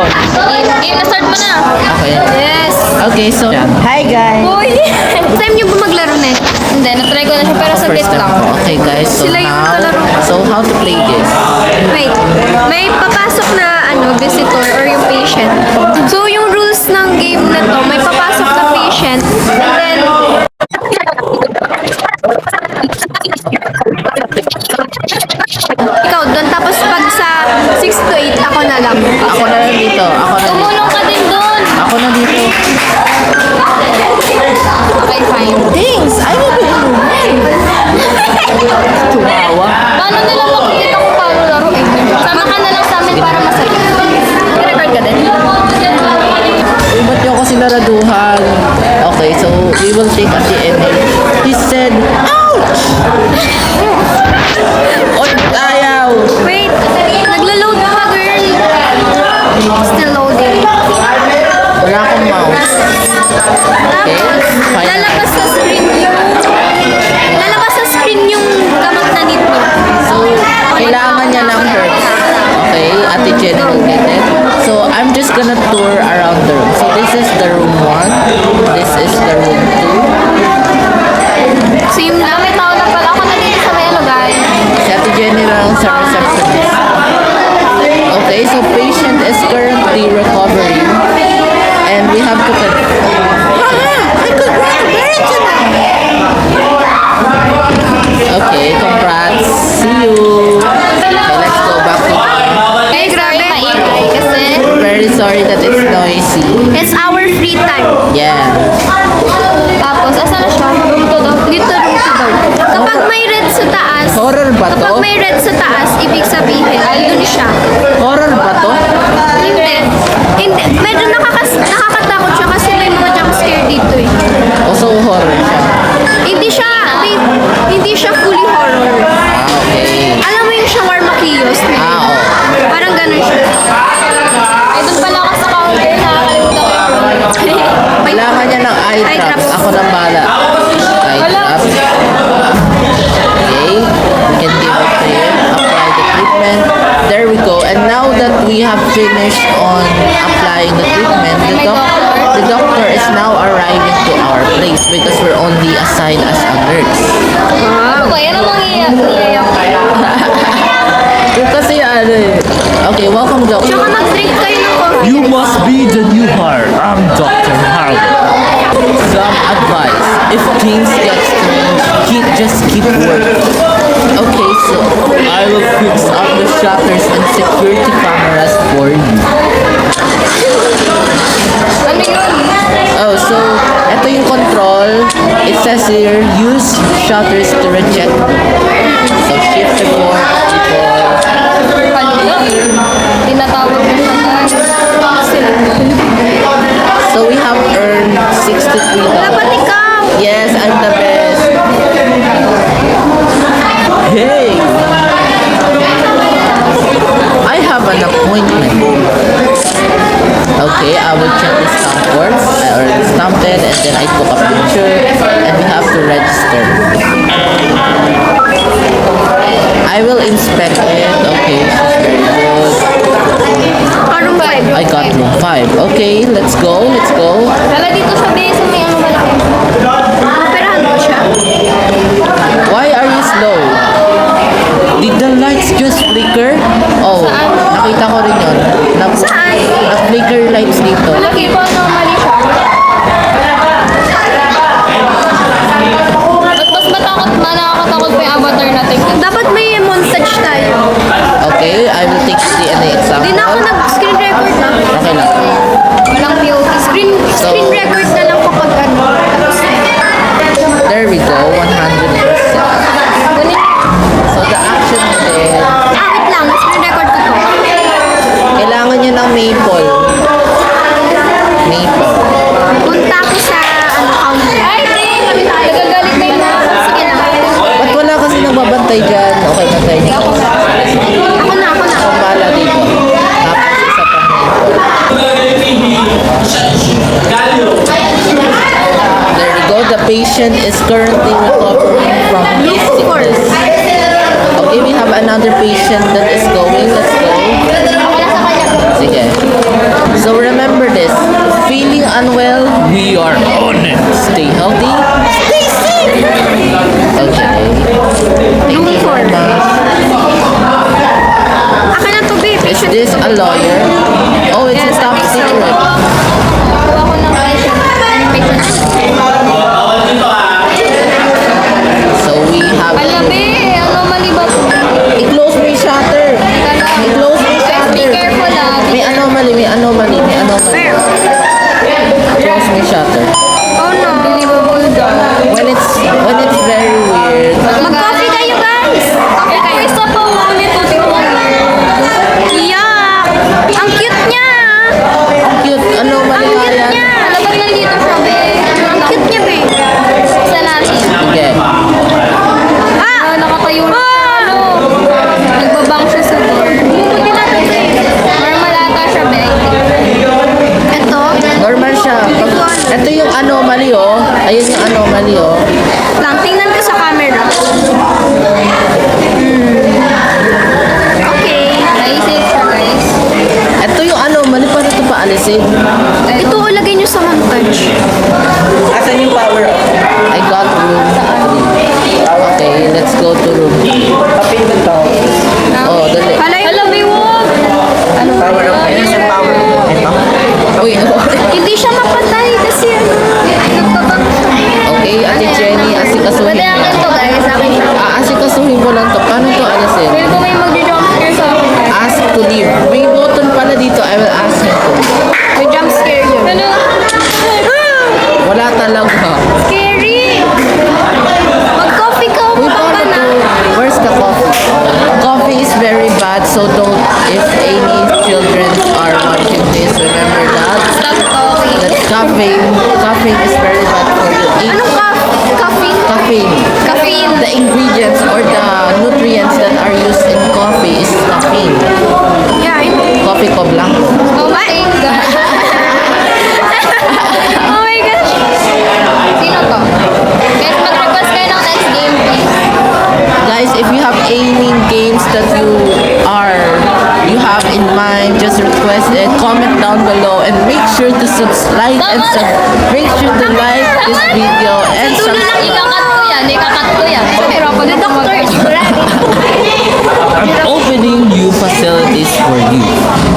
session. Game na start mo na. Okay. Yes. Okay, so hi guys. Uy! Time niyo ba maglaro na? Hindi, natry ko na siya pero saglit First time lang. po. Okay guys, so Sila yung now, kalaro. so how to play this? Wait, may papasok na visitor or yung patient. So yung rules ng game na to, may papasok na patient and then ikaw doon, tapos pag sa 6 to 8, ako na lang. Ako na lang dito. Ako na dito. Tumulong ka din doon. Ako na dito. Okay, fine. Thanks! I will be Tumawa. Paano nila makikita kung paano laruin? Sama ka na lang sa amin para masaya. I-record ka din. Uy, ba't niyo ako sinaraduhan? Okay, so we will take at the end. He said, ouch! Oy, ayaw! Wait, naglo-load pa, girl. Still loading. Wala akong mouse. Okay, fine. Lalabas sa screen yung gamot na need mo. So, kailangan niya ng herbs. Okay, Ate Jenny will get it. So, I'm just gonna tour around the room. So, this is the room 1. This is the room 2. Same na, may tao na pala. Ako na dito sa may ano, guys. Si Ate Jenny lang sa receptionist. Okay, so patient is currently recovering. And we have to... I could run a marathon now! Okay, congrats. See you. Okay, let's go back to... Eh, grabe. Maingay kasi Very sorry that it's noisy. it's our free time. Yeah. Tapos, asan na siya? Room 2 daw. Dito, room 2 daw. Kapag may red sa taas, Horror ba to? kapag may red sa taas, ibig sabihin, andun siya. Horror ba to? Hindi. Hindi. Medyo nakakatakot siya kasi may mga jump scare dito eh. O so horror siya. Hindi siya fully horror. Okay. Alam mo yung shawarma kiosk na yun? Oo. Parang ganun siya. Ay, doon pala ako sa counter. Nakakalimutan ko yung Kailangan niya ng eye Eye drops. drops. Ako nang bala. Eye Wala. drops. Okay. We can give it to him. Apply the treatment. There we go. And now that we have finished on applying the treatment, the doctor is now arriving to our place because we're only assigned as a nurse. Wow. Okay, ano mang iiyak Yung kasi ano eh. Okay, welcome doctor. Tsaka mag-drink kayo ng coffee. You must be the new hire. I'm Dr. Harlow. Some advice. If things get strange, just keep working. Okay, so I will fix up the shutters and security cameras for you. Ano yun? Oh, so ito yung control. It says here, use shutters to reject. So shift the board, Tinatawag mo siya guys. So we have earned $63. Dapat ikaw! Yes, I'm the best. Hey! I have an appointment. Okay, I will check the stamp words. I already stamped it and then I took a picture and we have to register. I will inspect it. Okay, this is very good. Room 5. I got room 5. Okay, let's go, let's go. Lala dito sa base may ano malaki. Operahan mo siya. Why are you slow? Did the lights just flicker? Oh, Saan? nakita ko rin yun. Saan? Na-flicker lights dito. Malaki po, normally siya. Ba't mas nakakatakot pa yung avatar natin? Dapat may montage tayo. Okay, I will take the DNA example. Di na ako nag-screen record na. Okay lang. Walang POV. Screen record na lang kapag ano. Tapos There we go, 100%. Ganun. So the action is, Wait lang. Screen record ko to. kailangan niya ng maple. Maple. Punta ako sa counter. Ay, nagagalit na yun ako. Sige lang. Ba't wala kasi nagbabantay dyan? Okay, bantay niya. Ako na. Ang bala dito. Tapos isa pang maple. There we go, the patient is currently recovering from his Of course. sickness. Okay, we have another patient that is going. Let's go. Ako na sa kanya. Sige. So remember this. Feeling unwell, we are on it. Stay healthy. Stay safe. Okay. Thank you very much. Akin na to, babe. Is this a lawyer? Oh, it's a top secret. Kuha ko ng patient. So we have... Alabi, ano mali ba po? I-close mo yung shutter. I-close mo yung Guys, be shutter. careful ah. May anomaly, may anomaly, may anomaly. Where? Close mo yung shutter. Oh no. Unbelievable daw. When it's very weird. Mag-coffee kayo, guys. Coffee kayo. Isa pa ulit. Yeah. Ang cute niya. Ang cute, anomaly Ang nga cute yan. niya. Labag lang dito siya, babe. Ang cute niya, babe. Isa natin. Sige. Nakatayo na. Ano? Nagbabang siya sa door. Buti natin, babe. Normal ata siya, babe. Ito. Normal siya. Ito yung anomaly, oh. Ayun yung anomaly, oh. Lang, tingnan ko sa camera. Okay. Naisip siya, guys. Ito yung anomaly. Paano ito paalisin? Ito, lagay niyo sa montage. Asan yung power? I got room 3. Okay, let's go to room 3. Oh, dali. Hala, may wog. Ano? Power up. Ayan yung power. Ito. Uy, Hindi siya mapatay kasi ano. Nagbabang siya. okay, Ate Jenny, asikasuhin Pwede mo. akin to, guys. Akin siya. Asikasuhin mo lang to. Paano to alisin? Pwede ko may mag-jump scare sa akin. Ask to leave. May button pala dito. I will ask him to. May jump scare yun. Ano? Wala talaga. Scary! Mag-coffee ka, Uy, umutang ka paano na. to? Where's the coffee? Coffee is very bad, so don't, if any children are watching this, remember that. Stop coffee. That caffeine is very bad for you. Eat Anong coffee? caffeine. Caffeine. The ingredients or the nutrients that are used in coffee is caffeine. Yeah, I know. Coffee ko blanco. Oh my God. Oh my gosh. Sino to? Guys, mag-request kayo ng next game, please. Guys, if you have any games that you have in mind, just request it. Comment down below and make sure to subscribe and make sure to like this video and subscribe. Ikakat ko yan. Ikakat ko yan. The doctor is ready. I'm opening new facilities for you.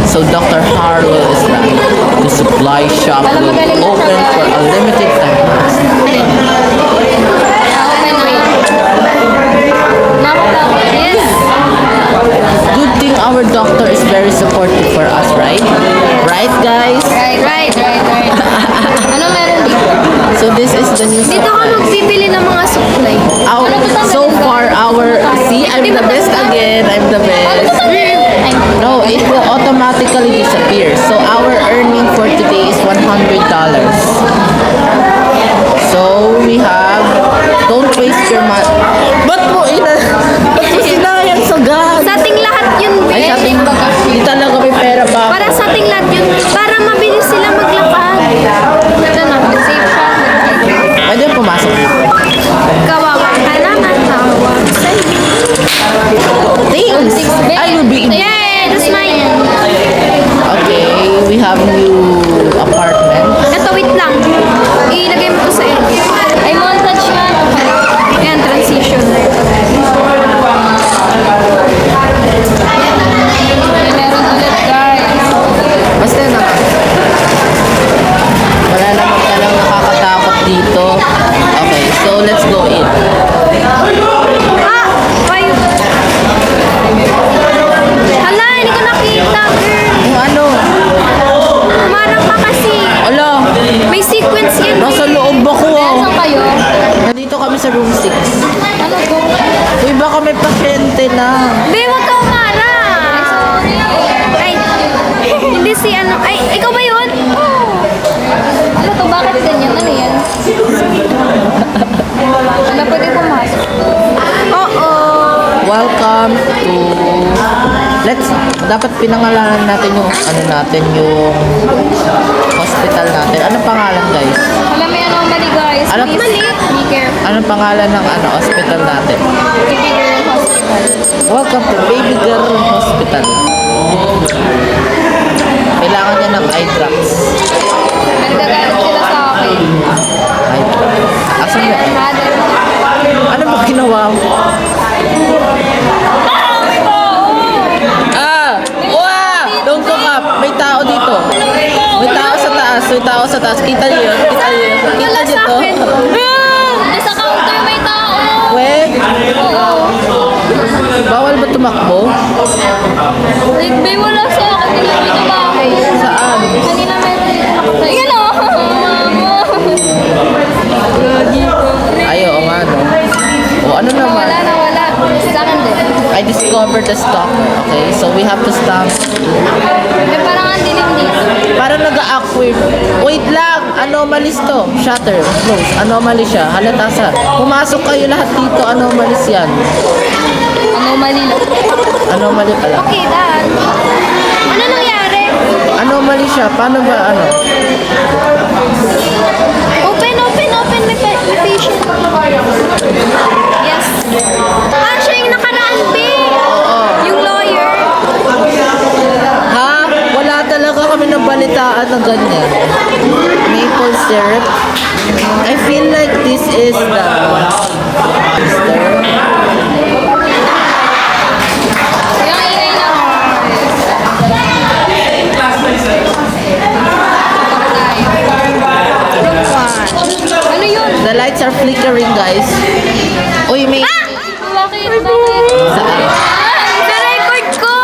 So Dr. Harwell is like the supply shop will open for a limited time. Yes. Good thing our doctor is very supportive for us, right? Right, guys? Right. Ano meron dito? So this is the new Dito ka supply. magbibili ng mga supply. Our, so far, see, I'm the best again. I'm the best. No, it will automatically disappear. So our earning for today is $100. So we have, don't waste your money. Ba't mo sinayang sa gas? Sa ating lahat yun, Ay, sa ating, hindi talaga may pera pa. Para sa ating lahat yun. Para mabilis sila maglakad. Ito na, safe siya. Pwede pumasok. Kawawa ka naman, tawag sa'yo. Thanks. I will be in. Yay! That's mine. Okay, we have new apartment. Ito, wait lang. Ilagay mo to sa edit. Ay, montage nga. Ayan, transition na ito. Meron ulit, guys. Basta na. Wala naman palang nakakatakot dito. Okay, so let's go in. Ah! Why? Hala, hindi ko nakita, girl. Yung ano? Umarang ka kasi. Ala, May sequence yan. nasa loob ako ah. Saan kayo? Nandito kami sa room 6. Ano to? Uy, baka may pasyente na. Be, huwag ka umarang. Ay, hindi si ano. Ay, ikaw ba yun? Ano to? Bakit ganyan? Ano yan? Ano, pwede pumasok? Oo. Welcome to... Dapat pinangalanan natin yung, yung hospital natin. Anong pangalan, guys? Alam mo yan, mali guys. Alam- Please, be careful. Anong pangalan ng hospital natin? Baby girl hospital. Welcome to Baby Girl Hospital. Kailangan yan ng eye drops. Nagagalit sila sa akin. Eye drops. Asan ba? Mother. Ano ba ginawa mo? Ah! Wow! Don't look up. May tao dito. May tao sa taas. May tao sa taas. Kita niyo yun? Kita niyo yun? Kita Wala niyo sa to? akin. Nasa counter may tao. We? Oo. Bawal ba tumakbo? Like, may wala sa akin. Hindi kami tumakay. Saan? Kanina may nakatay. Yan o. Ay, oo nga, no? O, ano naman? Nawala, nawala. Sa akin din. I discovered the stalker, okay? So, we have to stop. May parang ang dilim dito. Parang nag-awkward. Wait lang! Anomalies to. Shutter. Close. Anomaly siya. Halata sa. Pumasok kayo lahat dito. Anomalies yan. Anomaly lang. Anomaly pala. Okay, dad. Ano nangyari? Anomaly siya. Paano ba, ano? Open, open, open. May patient. Yes. Ah, siya yung nakaraan, be. Yung lawyer. Ha? Wala talaga kami nabalitaan ng ganyan. Maple syrup. I feel like this is the Yung ingay na. Ano yun? The lights are flickering, guys. Uy, may... Bakit? Bakit? Saan? Sa record ko!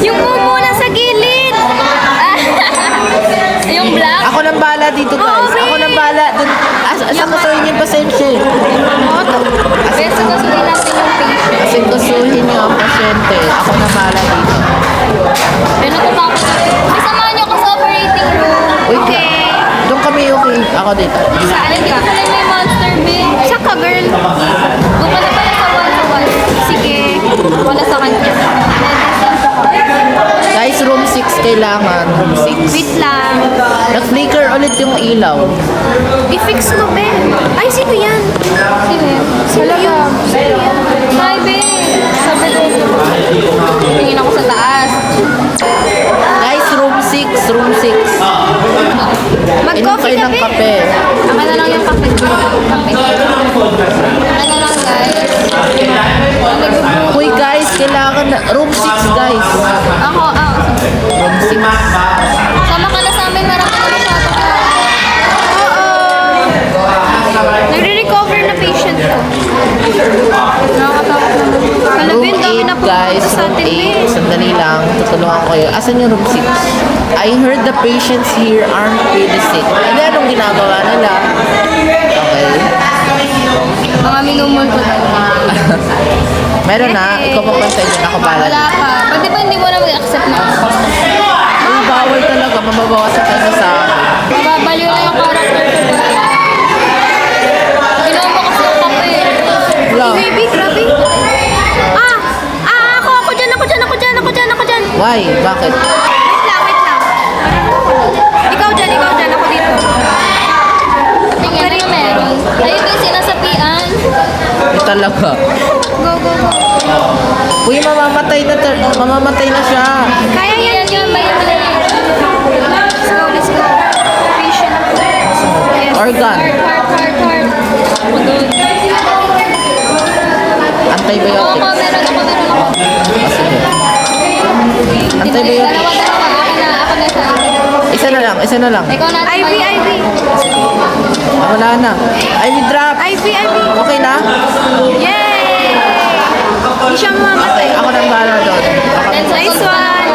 Yung mumuna sa gilid! Yung black? Ako nang bala dito, guys. Ako nang bala. Dun, asan kasuhin yung pasensya? Beso ko sabihin natin yung patient. Asin kasuhin niyo ang pasyente. Ako nang bala dito. Pero nakumakot ako. Isamahan niyo ako sa operating room. Wait lang. Doon kami, okay. Ako dito. Saan ka? Kala may monster bin. Siya ka, girl. Doon ka na pala sa one-to-one. Sige. Wala sa kanya. Guys, room 6 kailangan. Room 6. Wait lang. Nag-flicker ulit yung ilaw. I-fix mo, be. Ay, sino yan? Sino yan? Sino yun? Sino yan? Hi, be. Sabi ko. Tingin ako sa taas. Guys, room 6. Room 6. Inom Mag-coffee kayo ka, ng be. kape. Akin na lang yung kape. Kape. Ano lang, guys. Uy, guys, kailangan na... Room 6, guys. Ako, Room 6. sama ka na sa amin. Marami na masyado ka. Oo. Nagre-recover na patient ko. Nakakatakot naman. Room Kalabin, dami 8, na guys. pupunta sa Room atin, 8. eh. Sandali lang. Tutulungan ko kayo. Asan yung room 6? I heard the patients here aren't really sick. Hindi, anong ginagawa nila? Okay. Mga minumulto na. Meron na. Ikaw magpantay dyan. Ako pala. Wala ka. Ba't di ba hindi mo na mag-accept na? Ang bawal talaga. Mababawasan ka na sa akin. Mababaliw na yung character ko ba? Ginawa mo kasi yung kape. Wala. Baby, grabe. Ako dyan, ako dyan, ako dyan, ako dyan, ako dyan. Why? Bakit? Wait lang, wait lang. Ikaw dyan, ako dito. Tingnan na meron. Ayun yung sinasapian. Talaga. Go, go, go. Uy, mamamatay na siya. Kaya yan yun. Let's go, let's go. Patient. Yes. Organ. Heart. Ako doon. Antibiotics. Meron ako. Antibiotics. Dalawa. Ako na sa akin. Isa na lang. Ikaw na. IV. Wala na. IV drop. IV. Okay na? Yay! Hindi siya mamamatay. Okay, ako nang bahala doon. Nice one.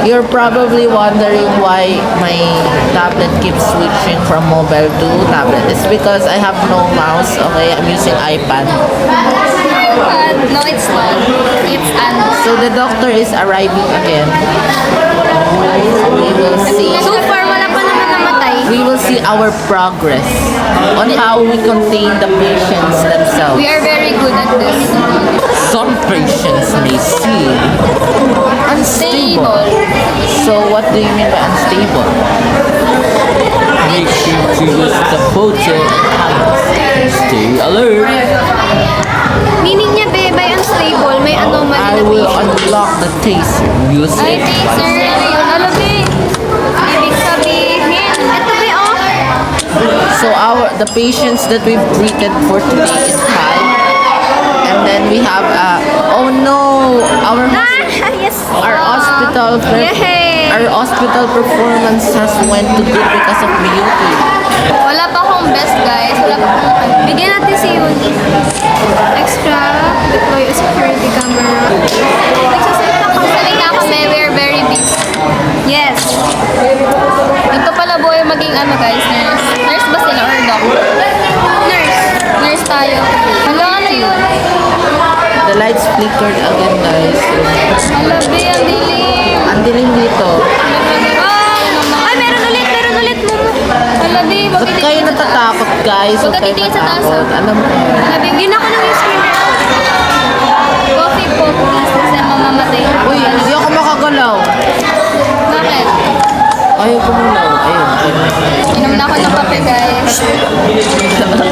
You're probably wondering why my tablet keeps switching from mobile to tablet. It's because I have no mouse. Okay, I'm using iPad. No, it's not. It's So the doctor is arriving again. We will see. So far, wala pa naman namatay. We will see our progress on how we contain the patients themselves. We are very good at this. Some patients may seem unstable. So what do you mean by unstable? Make sure to use the photo and stay alert. Meaning niya, be, by unstable, may anomaly I na will patient. unlock the taser. Ay, Music. taser. Ano yun? Ano, be? Ibig sabihin. Ito, be, oh. So the patients that we've treated for today is 5. And then we have oh no, our Yes. hospital Yay! our hospital performance has went to good because of beauty. Wala pa akong best, guys. Wala pa akong... Bigyan natin si Yuni. Extra. Deploy a security camera. Nagsasalita kami. We're very busy. Yes. Ito pala boy maging ano guys, nurse. Nurse ba sila or doctor? Nurse. Nurse tayo. Hanggang ano yun? The lights flickered again, guys. Alabi, ang dilim. Ang dilim dito. Ay, meron ulit, Mumu. Alabi, Ba't kayo natatakot, guys? Huwag ka kayo titingin sa taas, matakot. ah. Alam mo. Alabi, hindi na ako nang screamer. Coffee po, please. Kasi mamamatay. Uy, hindi ako makagalaw. Bakit? Ayaw gumulaw. Ayun. Inom na ako ng kape, guys.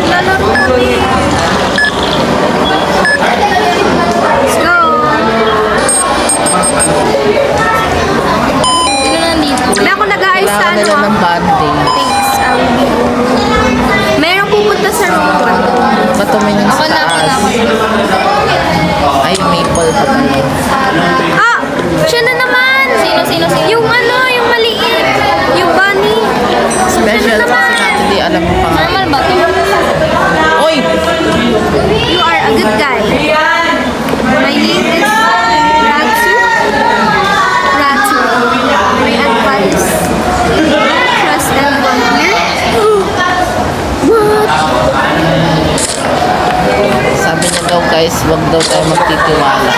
Lalaro kami. Let's go. Sino nandito? May ako nag-aayos sa Kailangan ano. nila ng banding. Thanks. Merong pupunta sa room ko. Patumingin Ako sa na, ako na, taas. ako na. Ay, maple pa pala. Ah! Siya na naman! Sino? Yung ano, yung maliit. Yung bunny. Special Siya na kasi naman. natin di alam yung pangalan. Normal ba ito? Uy! You are a good guy. My name is Ratsu. Ratsu. My advice. Trust everyone here. What? Sabi niya daw, guys, wag daw tayo magtitiwala.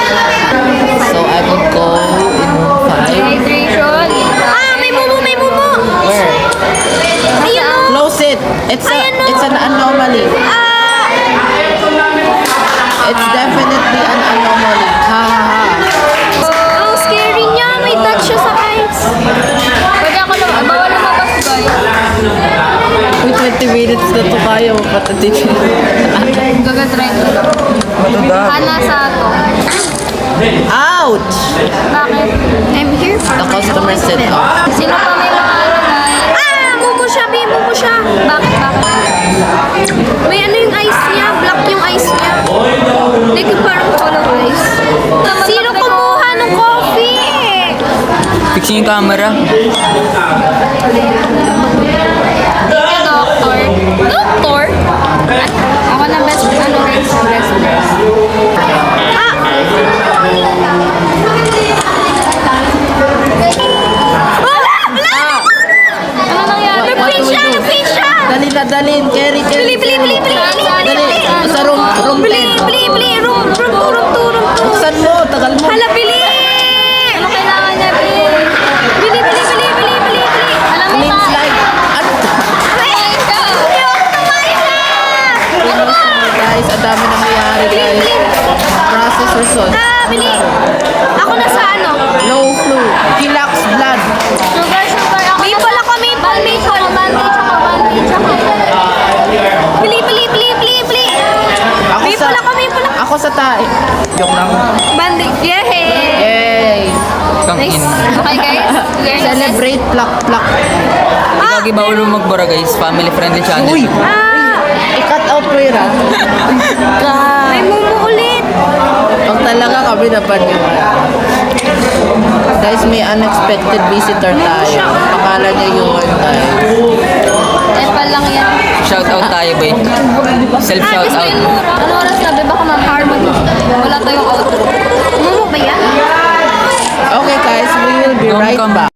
So, I will go in room 5. Hydration. Ah, may mumu! Where? Ayun o. Close it! It's an anomaly. Ah! It's definitely an anomaly. Ha ha ha. Ang scary niya. May touch siya sa eyes. Pwede ako lang. Bawal lumabas, guys. Uy, 20 minutes na to kayo. Patatigil. Gagatry ko. Hana sa ato. Ouch! Bakit? I'm here for The customer said, oh. Sino pa may mga ano, guys? Ah! Mumu siya, Bi! Mumu siya! Bakit? May ano yung eyes niya? Black yung eyes niya. Like parang color eyes. Sino kumuha ng coffee? Fixing yung camera. Thank you, doctor. Doctor? Ako na best best. Ah! Wala! Ano nangyari? Nag-pin siya! Dalin. Carry. Bili! Dali. Sa room 10. Bili! Room 2. Buksan mo. Tagal mo. Hala, bili! Ano kailangan niya, bili? Bili! Alam mo Clean ba? slide. Ano? Ay, ka! Ano ba? Guys, ang dami nangyayari, guys. Process result. Bili! Ako na sa ano? Low flu. Relax blood. Sugar. Ako maple ako. Bandage ako. Bili! Maple ako. Ako sa tae. Joke lang. Bandage. Yay! Yay! Nice. Okay, guys. Celebrate plak. Lagi bawal mo magbara guys. Family friendly channel. Uy! Ah! I-cut out mo yun, ah. May mumu ulit. Pag talaga kami napaniwala. Guys, may unexpected visitor tayo. Pakala niya yun, guys. Epal lang yan. Shout out tayo boy. Self shout Gusto out. yun mura. Ano oras na? Baka ma-harmony. Wala tayong outro. Mumu ba yan? Okay, guys, we will be right Welcome back.